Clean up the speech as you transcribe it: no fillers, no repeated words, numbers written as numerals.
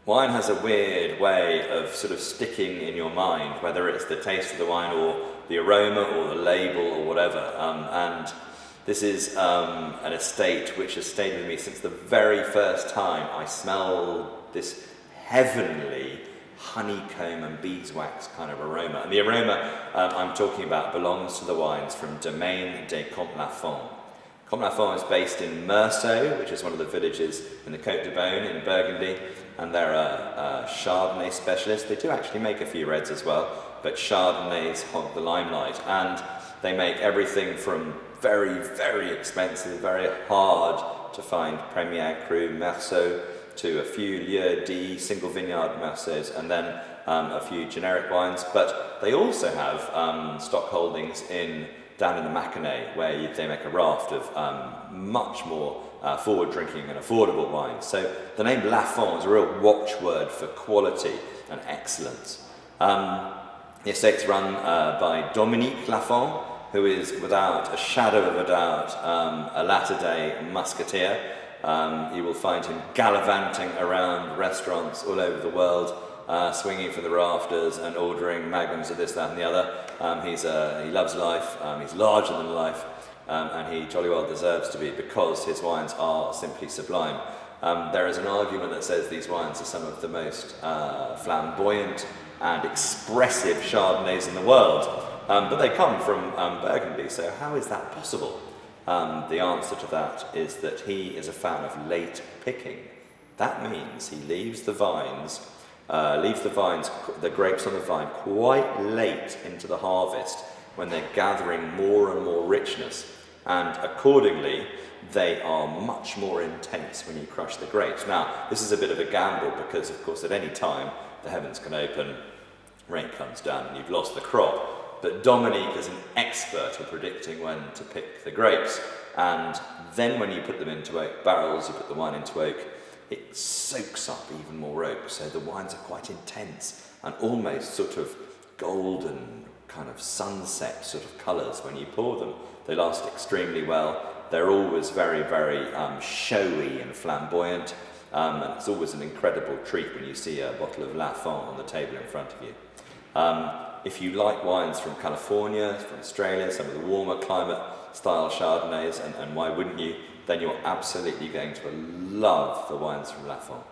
Wine has a weird way of sort of sticking in your mind, whether it's the taste of the wine or the aroma or the label or whatever. And this is an estate which has stayed with me since the very first time I smelled this heavenly honeycomb and beeswax kind of aroma. And the aroma I'm talking about belongs to the wines from Domaine de Comtes Lafon. Comtes Lafon is based in Meursault, which is one of the villages in the Côte-du-Beaune in Burgundy, and they're a Chardonnay specialist. They do actually make a few reds as well, but Chardonnays hog the limelight, and they make everything from very, very expensive, very hard to find Premier Crus Meursault to a few lieu D single vineyard Meursaults, and then a few generic wines. But they also have stock holdings down in the Mackinac, where they make a raft of much more forward drinking and affordable wines. So the name Lafon is a real watchword for quality and excellence. The estate's run by Dominique Lafon, who is without a shadow of a doubt a latter-day musketeer. You will find him gallivanting around restaurants all over the world, swinging from the rafters and ordering magnums of this, that and the other. He loves life, he's larger than life, and he jolly well deserves to be, because his wines are simply sublime. There is an argument that says these wines are some of the most flamboyant and expressive Chardonnays in the world, but they come from Burgundy, so how is that possible? The answer to that is that he is a fan of late picking. That means he leaves the grapes on the vine quite late into the harvest, when they're gathering more and more richness, and accordingly they are much more intense when you crush the grapes. Now, this is a bit of a gamble, because of course at any time the heavens can open, rain comes down and you've lost the crop. But Dominique is an expert at predicting when to pick the grapes, and then when you put them into oak barrels, you put the wine into oak, it soaks up even more oak, so the wines are quite intense and almost sort of golden, kind of sunset sort of colours when you pour them. They last extremely well. They're always very, very showy and flamboyant, and it's always an incredible treat when you see a bottle of Lafon on the table in front of you. If you like wines from California, from Australia, some of the warmer climate style Chardonnays, and why wouldn't you, then you're absolutely going to love the wines from Lafon.